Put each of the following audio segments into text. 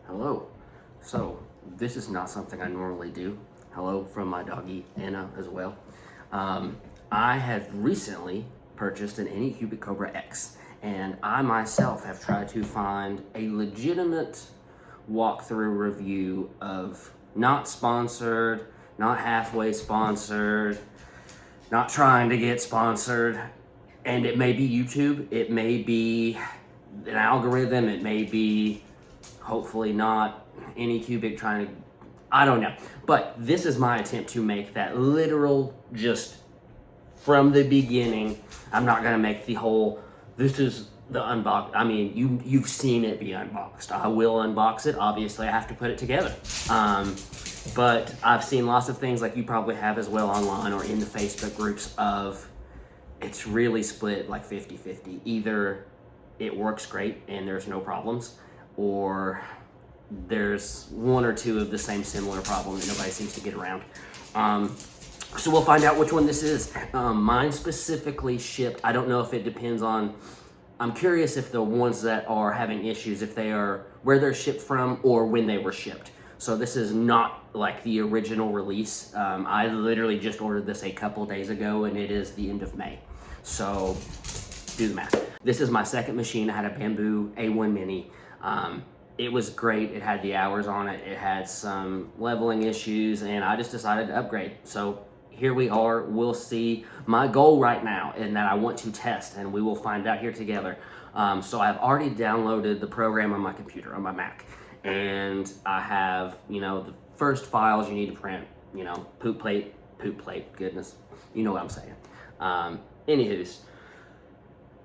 Hello. So, this is not something I normally do. Hello from my doggie, Anna, as well. I have recently purchased an Anycubic Kobra X, and I myself have tried to find a legitimate walkthrough review of not sponsored, not halfway sponsored, not trying to get sponsored. And it may be YouTube, it may be an algorithm, it may be hopefully not Anycubic trying to, I don't know. But this is my attempt to make that literal, just from the beginning. I'm not gonna make the whole, this is the unbox. I mean, you've seen it be unboxed. I will unbox it. Obviously, I have to put it together. But I've seen lots of things like you probably have as well online or in the Facebook groups of, it's really split like 50-50. Either it works great and there's no problems, or there's one or two of the same similar problem that nobody seems to get around. So we'll find out which one this is. Mine specifically shipped. I don't know if it depends on, I'm curious if the ones that are having issues, if they are where they're shipped from or when they were shipped. So this is not like the original release. I literally just ordered this a couple days ago and it is the end of May. So do the math. This is my second machine. I had a Bamboo A1 Mini. It was great. It had the hours on it. It had some leveling issues and I just decided to upgrade. So here we are. We'll see. My goal right now is that I want to test and we will find out here together. So I've already downloaded the program on my computer, on my Mac. And I have, the first files you need to print, poop plate, goodness. You know what I'm saying. Anywho's,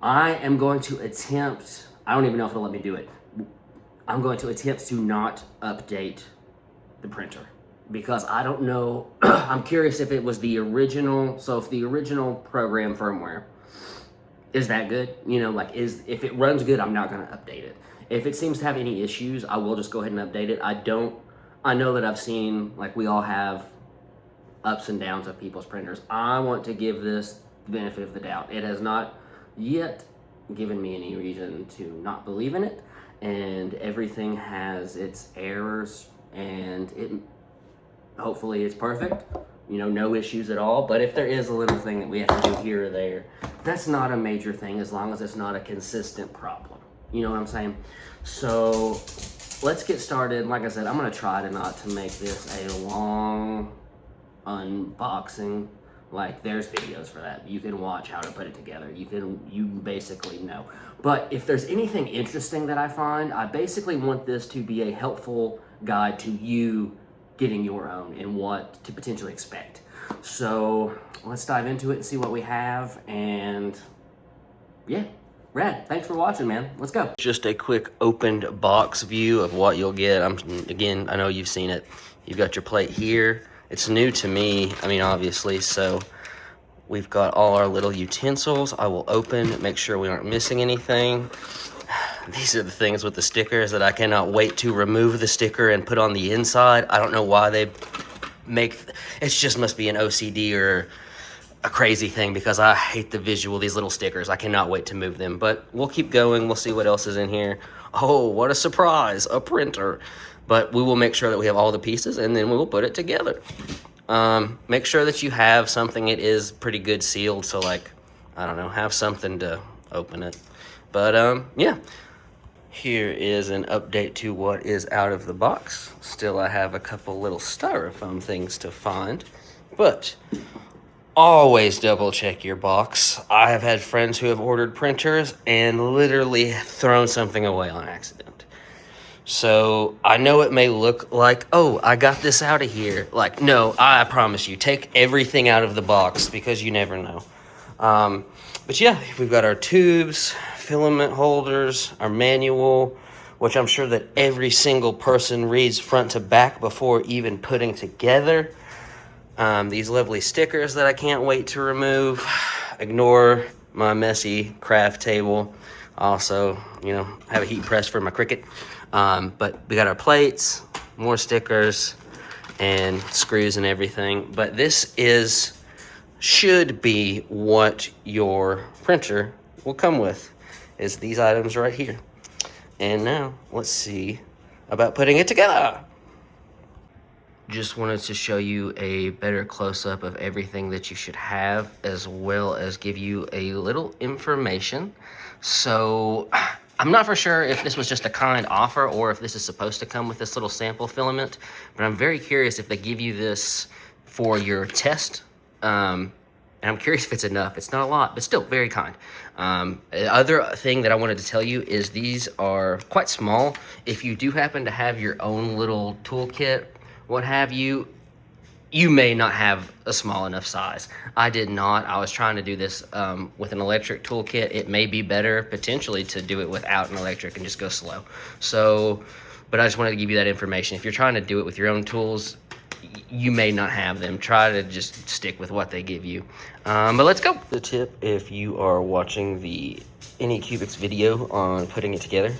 I am going to attempt, I don't even know if it'll let me do it. I'm going to attempt to not update the printer because I don't know. I'm curious if it was the original. So if the original program firmware is that good, if it runs good, I'm not going to update it. If it seems to have any issues, I will just go ahead and update it. I know that I've seen, like, we all have ups and downs of people's printers. I want to give this the benefit of the doubt. It has not yet given me any reason to not believe in it. And everything has its errors and hopefully it's perfect, no issues at all. But if there is a little thing that we have to do here or there, that's not a major thing as long as it's not a consistent problem. You know what I'm saying? So let's get started. Like I said, I'm gonna try to make this a long unboxing. Like, there's videos for that. You can watch how to put it together. You basically know. But if there's anything interesting that I find, I basically want this to be a helpful guide to you getting your own and what to potentially expect. So let's dive into it and see what we have. And yeah, rad. Thanks for watching, man. Let's go. Just a quick opened box view of what you'll get. Again, I know you've seen it. You've got your plate here. It's new to me, obviously, so we've got all our little utensils. I will open, make sure we aren't missing anything. These are the things with the stickers that I cannot wait to remove the sticker and put on the inside. I don't know why they make, it just must be an OCD or a crazy thing because I hate the visual, these little stickers. I cannot wait to move them, but we'll keep going. We'll see what else is in here. Oh, what a surprise, a printer. But we will make sure that we have all the pieces and then we will put it together. Make sure that you have something that is pretty good sealed. So, like, I don't know, have something to open it. But yeah, here is an update to what is out of the box. Still, I have a couple little styrofoam things to find, but always double check your box. I have had friends who have ordered printers and literally thrown something away on accident. So I know it may look like, oh, I got this out of here. Like, no, I promise you, take everything out of the box because you never know. But yeah, we've got our tubes, filament holders, our manual, which I'm sure that every single person reads front to back before even putting together. These lovely stickers that I can't wait to remove. Ignore my messy craft table. Also, have a heat press for my Cricut. But we got our plates, more stickers, and screws and everything. But this should be what your printer will come with, is these items right here. And now, let's see about putting it together. Just wanted to show you a better close-up of everything that you should have, as well as give you a little information. So I'm not for sure if this was just a kind offer or if this is supposed to come with this little sample filament, but I'm very curious if they give you this for your test. And I'm curious if it's enough. It's not a lot, but still very kind. The other thing that I wanted to tell you is these are quite small. If you do happen to have your own little toolkit, what have you, you may not have a small enough size. I did not. I was trying to do this with an electric toolkit. It may be better potentially to do it without an electric and just go slow. So, but I just wanted to give you that information. If you're trying to do it with your own tools, you may not have them. Try to just stick with what they give you. But let's go. The tip, if you are watching the Anycubic video on putting it together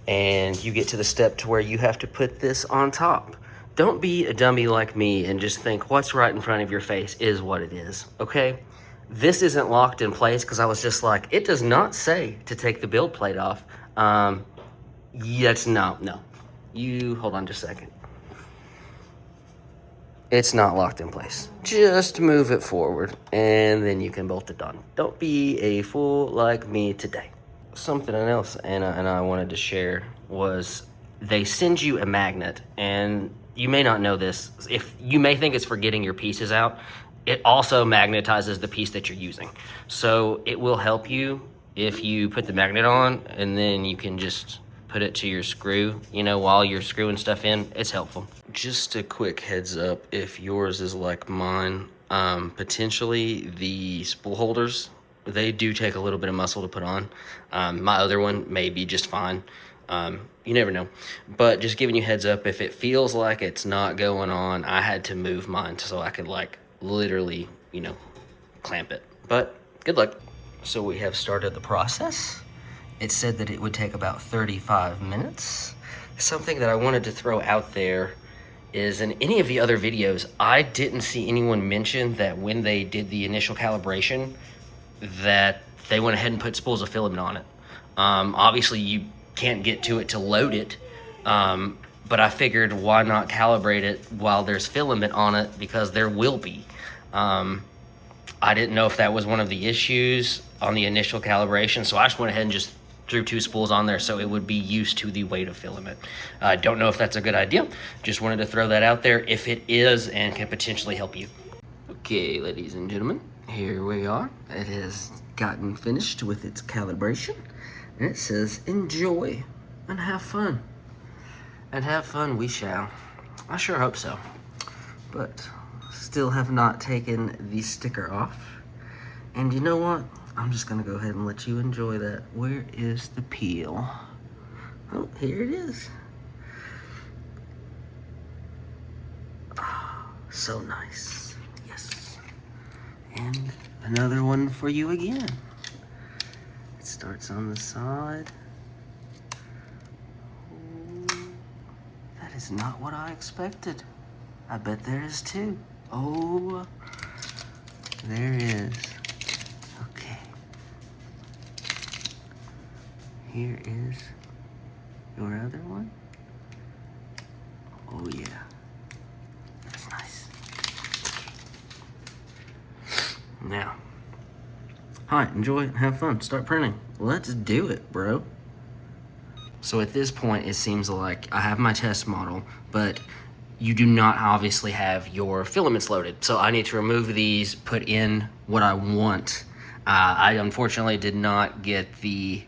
and you get to the step to where you have to put this on top, don't be a dummy like me and just think what's right in front of your face is what it is, okay? This isn't locked in place because I was just like, it does not say to take the build plate off. Yes, no. You, hold on just a second. It's not locked in place. Just move it forward and then you can bolt it on. Don't be a fool like me today. Something else Anna and I wanted to share was they send you a magnet, and you may not know this. If you may think it's for getting your pieces out, it also magnetizes the piece that you're using. So it will help you if you put the magnet on and then you can just put it to your screw, you know, while you're screwing stuff in. It's helpful. Just a quick heads up, if yours is like mine, potentially the spool holders, they do take a little bit of muscle to put on. My other one may be just fine. You never know. But just giving you heads up, if it feels like it's not going on, I had to move mine so I could like literally, you know, clamp it. But good luck. So we have started the process. It said that it would take about 35 minutes. Something that I wanted to throw out there is in any of the other videos, I didn't see anyone mention that when they did the initial calibration that they went ahead and put spools of filament on it. Obviously you can't get to it to load it, but I figured why not calibrate it while there's filament on it, because there will be. I didn't know if that was one of the issues on the initial calibration, so I just went ahead and just threw 2 spools on there so it would be used to the weight of filament. I don't know if that's a good idea. Just wanted to throw that out there if it is and can potentially help you. Okay, ladies and gentlemen, here we are. It has gotten finished with its calibration, and it says enjoy and have fun. And have fun we shall. I sure hope so. But still have not taken the sticker off. And you know what? I'm just gonna go ahead and let you enjoy that. Where is the peel? Oh, here it is. Oh, so nice. Yes. And another one for you again. It starts on the side. Oh, that is not what I expected. I bet there is 2. Oh, there is. Okay. Here is your other one. Oh yeah. That's nice. Now, all right, enjoy, have fun, start printing. Let's do it, bro. So at this point, it seems like I have my test model, but you do not obviously have your filaments loaded. So I need to remove these, put in what I want. I unfortunately did not get the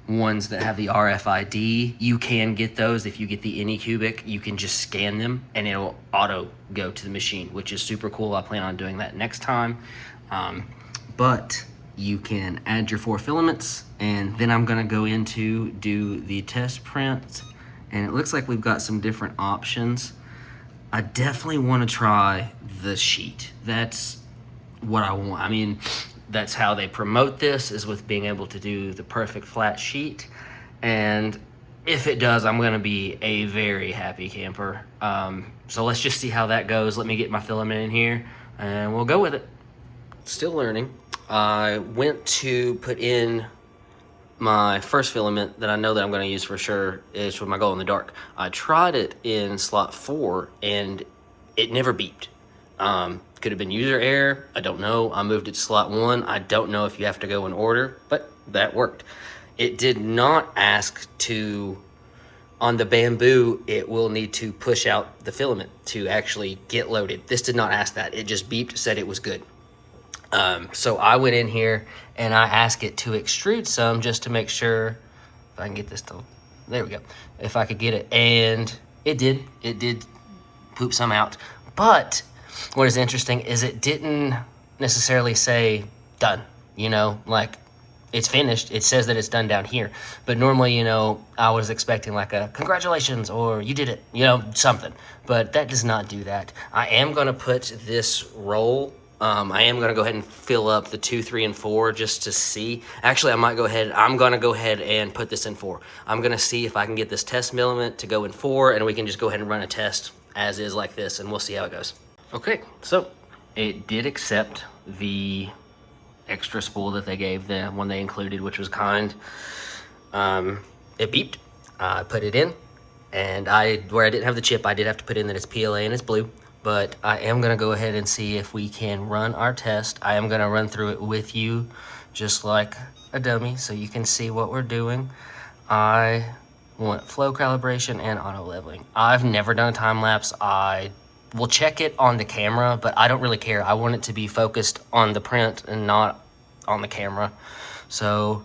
ones that have the RFID. You can get those if you get the Anycubic. You can just scan them and it'll auto go to the machine, which is super cool. I plan on doing that next time. But you can add your 4 filaments, and then I'm gonna go into do the test print, and it looks like we've got some different options. I definitely want to try the sheet. That's what I want. I mean, that's how they promote this, is with being able to do the perfect flat sheet. And if it does, I'm going to be a very happy camper. So let's just see how that goes. Let me get my filament in here and we'll go with it. Still learning. I went to put in my first filament that I know that I'm going to use for sure is for my glow in the dark. I tried it in slot 4 and it never beeped. Could have been user error, I don't know. I moved it to slot 1. I don't know if you have to go in order, but that worked. It did not ask to, on the bamboo, it will need to push out the filament to actually get loaded. This did not ask that. It just beeped, said it was good. So I went in here and I asked it to extrude some just to make sure, if I can get this to, there we go, if I could get it, and it did poop some out. But what is interesting is it didn't necessarily say done, you know, like it's finished. It says that it's done down here. But normally, you know, I was expecting like a congratulations or you did it, you know, something. But that does not do that. I am going to put this roll, I am going to go ahead and fill up the 2, 3, and 4 just to see. Actually, I'm going to go ahead and put this in 4. I'm going to see if I can get this test filament to go in 4, and we can just go ahead and run a test as is like this, and we'll see how it goes. Okay, so it did accept the extra spool that they gave, the one they included, which was kind. It beeped. I put it in, and where I didn't have the chip, I did have to put in that it's PLA and it's blue. But I am gonna go ahead and see if we can run our test. I am gonna run through it with you, just like a dummy, so you can see what we're doing. I want flow calibration and auto leveling. I've never done a time lapse. I will check it on the camera, but I don't really care. I want it to be focused on the print and not on the camera. So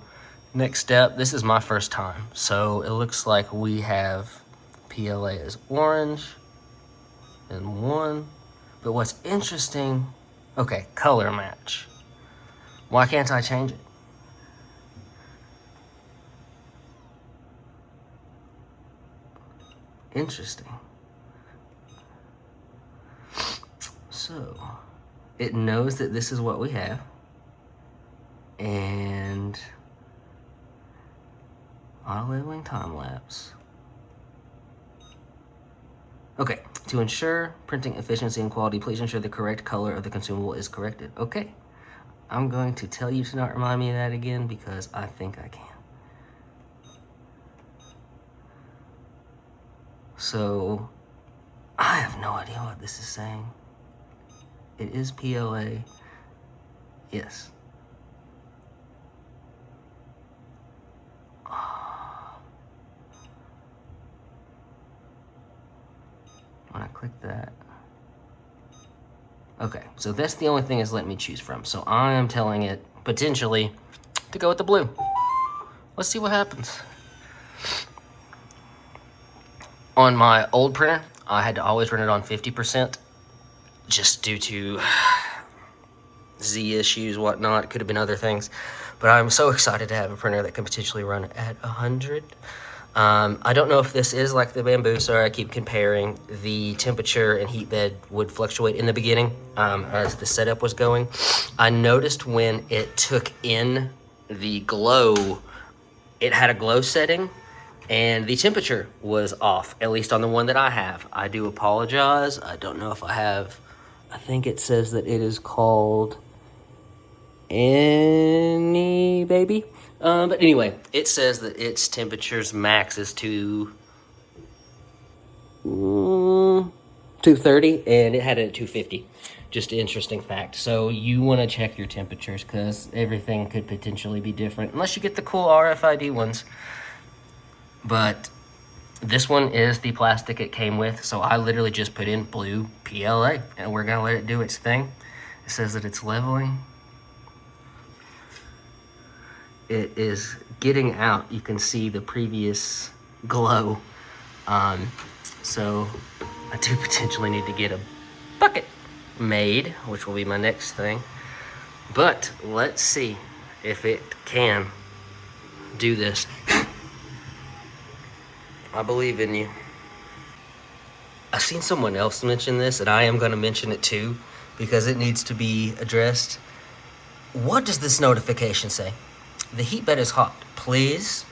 next step, this is my first time. So it looks like we have PLA as orange and 1. But what's interesting, okay, color match. Why can't I change it? Interesting. So it knows that this is what we have, and auto labeling time lapse. Okay, to ensure printing efficiency and quality, please ensure the correct color of the consumable is corrected. Okay, I'm going to tell you to not remind me of that again because I think I can. So I have no idea what this is saying. It is PLA. Yes. When I click that. Okay, so that's the only thing it's letting me choose from. So I am telling it, potentially, to go with the blue. Let's see what happens. On my old printer, I had to always run it on 50%, just due to Z issues, whatnot. It could have been other things. But I'm so excited to have a printer that can potentially run at 100. I don't know if this is like the bamboo, sorry, I keep comparing. The temperature and heat bed would fluctuate in the beginning as the setup was going. I noticed when it took in the glow, it had a glow setting and the temperature was off, at least on the one that I have. I do apologize. I don't know if I have, I think it says that it is called Any Baby. But anyway, it says that its temperature's max is 230, and it had it at 250. Just an interesting fact. So you want to check your temperatures because everything could potentially be different, unless you get the cool RFID ones. But this one is the plastic it came with, so I literally just put in blue PLA, and we're gonna let it do its thing. It says that it's leveling. It is getting out. You can see the previous glow. So I do potentially need to get a bucket made, which will be my next thing. But let's see if it can do this. I believe in you. I've seen someone else mention this, and I am going to mention it too, because it needs to be addressed. What does this notification say? The heat bed is hot. Please,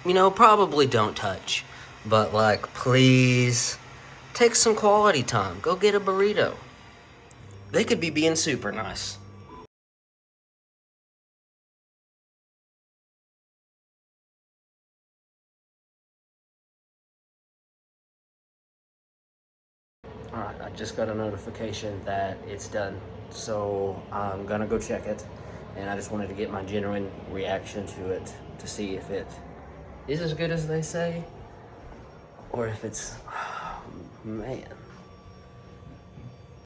you know, probably don't touch, but like, please take some quality time. Go get a burrito. They could be being super nice. Alright, I just got a notification that it's done. So I'm gonna go check it. And I just wanted to get my genuine reaction to it to see if it is as good as they say. Or if it's, oh, man.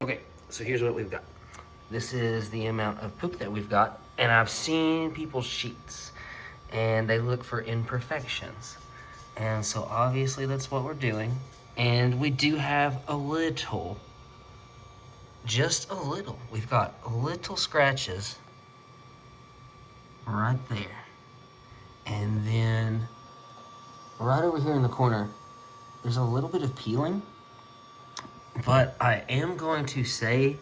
Okay, so here's what we've got. This is the amount of poop that we've got. And I've seen people's sheets. And they look for imperfections. And so obviously that's what we're doing. And we do have a little, just a little. We've got little scratches right there. And then right over here in the corner, there's a little bit of peeling. But I am going to say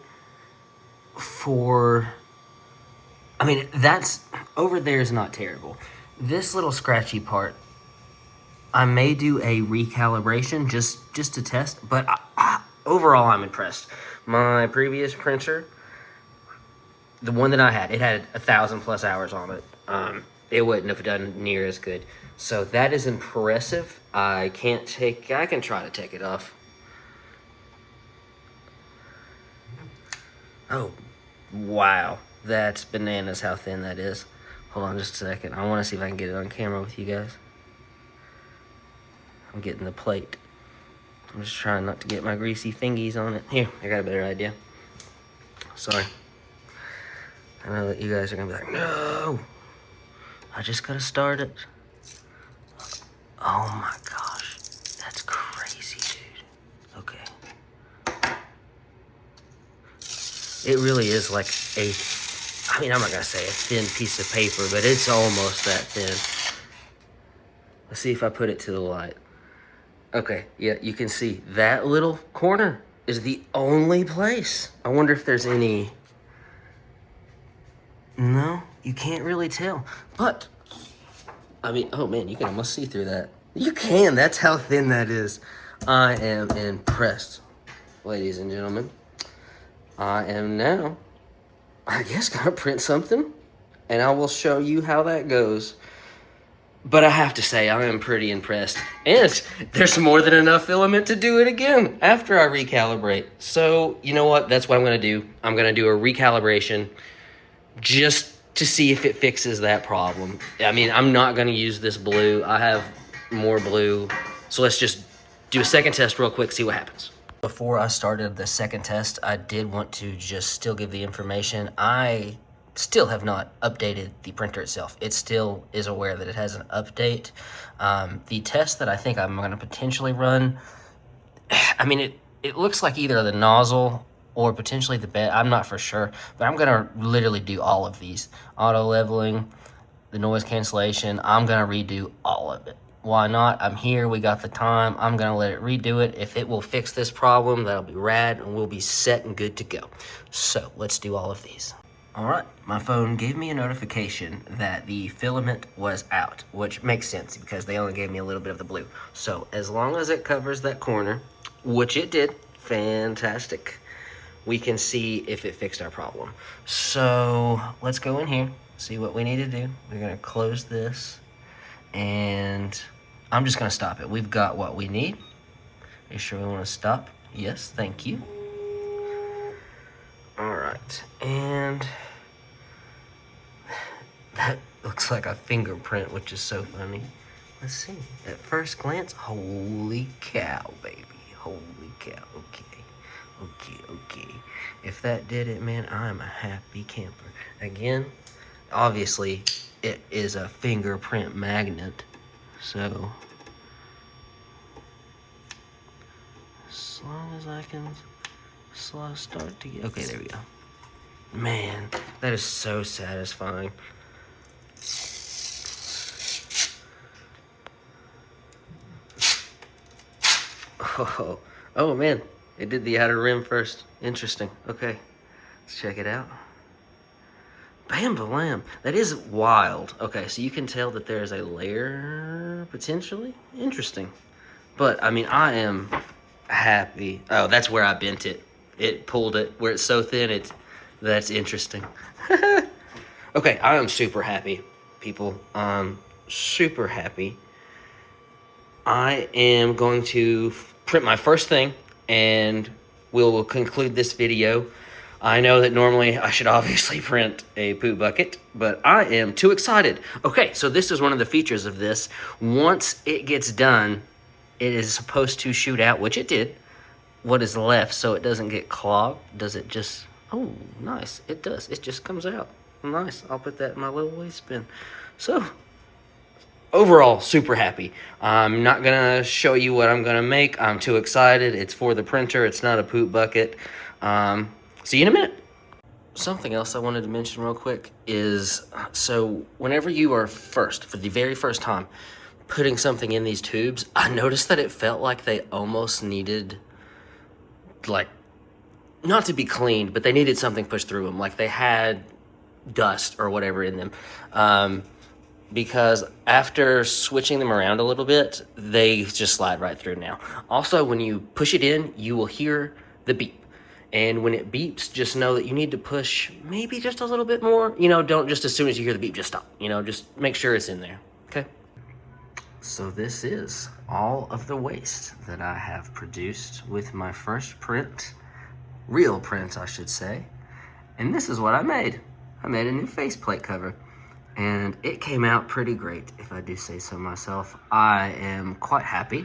that's, over there is not terrible. This little scratchy part, I may do a recalibration just to test, but overall I'm impressed. My previous printer, the one that I had, it had 1,000+ hours on it. It wouldn't have done near as good. So that is impressive. I can try to take it off. Oh, wow. That's bananas how thin that is. Hold on just a second. I want to see if I can get it on camera with you guys. I'm getting the plate. I'm just trying not to get my greasy fingies on it. Here, I got a better idea. Sorry. I know that you guys are gonna be like, no! I just gotta start it. Oh my gosh. That's crazy, dude. Okay. It really is like I'm not gonna say a thin piece of paper, but it's almost that thin. Let's see if I put it to the light. Okay, yeah, you can see that little corner is the only place. I wonder if there's any... No, you can't really tell. But, oh man, you can almost see through that. You can, that's how thin that is. I am impressed, ladies and gentlemen. I am now, I guess, gonna print something, and I will show you how that goes. But I have to say, I am pretty impressed. And there's more than enough filament to do it again after I recalibrate. So, you know what? That's what I'm going to do. I'm going to do a recalibration just to see if it fixes that problem. I mean, I'm not going to use this blue. I have more blue. So let's just do a second test real quick, see what happens. Before I started the second test, I did want to just still give the information. I still have not updated the printer itself. It still is aware that it has an update. The test that I think I'm going to potentially run, it looks like either the nozzle or potentially the bed. I'm not for sure, but I'm going to literally do all of these. Auto leveling, the noise cancellation, I'm going to redo all of it. Why not? I'm here, we got the time, I'm going to let it redo it. If it will fix this problem, that'll be rad, and we'll be set and good to go. So, let's do all of these. Alright, my phone gave me a notification that the filament was out, which makes sense because they only gave me a little bit of the blue. So, as long as it covers that corner, which it did, fantastic, we can see if it fixed our problem. So, let's go in here, see what we need to do. We're going to close this, and I'm just going to stop it. We've got what we need. Are you sure we want to stop? Yes, thank you. Alright, and that looks like a fingerprint, which is so funny. Let's see. At first glance, holy cow, baby. Holy cow. Okay. If that did it, man, I'm a happy camper. Again, obviously, it is a fingerprint magnet. So, as long as I can start to get... Okay, there we go. Man, that is so satisfying. Oh man, it did the outer rim first. Interesting. Okay, let's check it out. Bam balam. That is wild. Okay, so you can tell that there's a layer, potentially. Interesting. But, I am happy. Oh, that's where I bent it. It pulled it where it's so thin, that's interesting. Okay, I am super happy, people. Super happy. I am going to print my first thing, and we'll conclude this video. I know that normally I should obviously print a poop bucket, but I am too excited. Okay, so this is one of the features of this. Once it gets done, it is supposed to shoot out, which it did, what is left so it doesn't get clogged. Does it just, oh, nice, it does. It just comes out. Nice, I'll put that in my little waste bin. So, overall, super happy. I'm not gonna show you what I'm gonna make. I'm too excited. It's for the printer. It's not a poop bucket. See you in a minute. Something else I wanted to mention real quick is, so whenever you are for the very first time, putting something in these tubes, I noticed that it felt like they almost needed, like, not to be cleaned, but they needed something pushed through them. Like they had dust or whatever in them. Because after switching them around a little bit, they just slide right through now. Also, when you push it in, you will hear the beep. And when it beeps, just know that you need to push maybe just a little bit more. You know, don't just as soon as you hear the beep, just stop. You know, just make sure it's in there, okay? So this is all of the waste that I have produced with my first print, real print, I should say. And this is what I made. I made a new faceplate cover. And it came out pretty great, if I do say so myself. I am quite happy.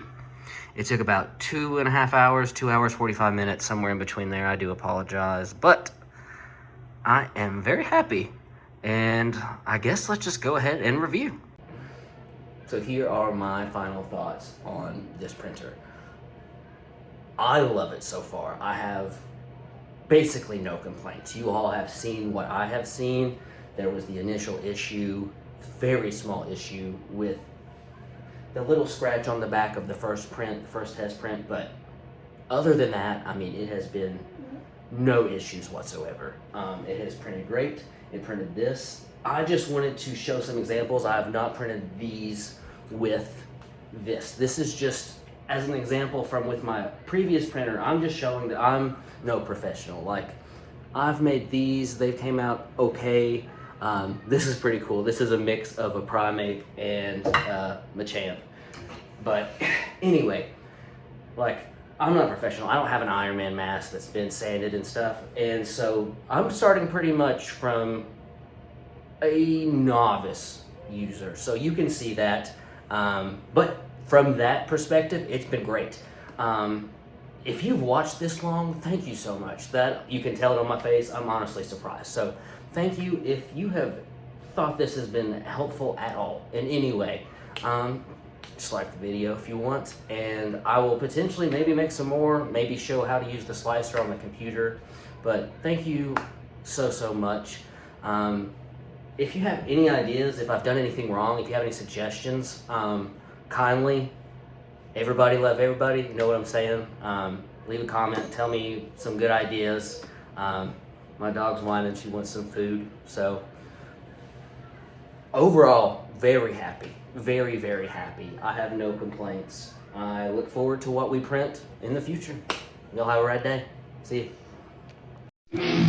It took about 2.5 hours, 2 hours, 45 minutes, somewhere in between there. I do apologize, but I am very happy. And I guess let's just go ahead and review. So here are my final thoughts on this printer. I love it so far. I have basically no complaints. You all have seen what I have seen. There was the initial issue, very small issue, with the little scratch on the back of the first print, the first test print, but other than that, I mean, it has been no issues whatsoever. It has printed great. It printed this. I just wanted to show some examples. I have not printed these with this. This is just as an example from with my previous printer. I'm just showing that I'm no professional. Like, I've made these, they came out okay. This is pretty cool. This is a mix of a primate and Machamp. But anyway, like, I'm not a professional. I don't have an Iron Man mask that's been sanded and stuff. And so I'm starting pretty much from a novice user. So you can see that. But from that perspective, it's been great. If you've watched this long, thank you so much. That you can tell it on my face. I'm honestly surprised. So thank you. If you have thought this has been helpful at all in any way, just like the video if you want, and I will potentially maybe make some more, maybe show how to use the slicer on the computer. But thank you so much. If you have any ideas, if I've done anything wrong, if you have any suggestions, kindly, everybody love everybody, you know what I'm saying? Leave a comment, tell me some good ideas. My dog's whining, she wants some food. So overall, very happy, very happy. I have no complaints. I look forward to what we print in the future. Y'all have a right day. See you.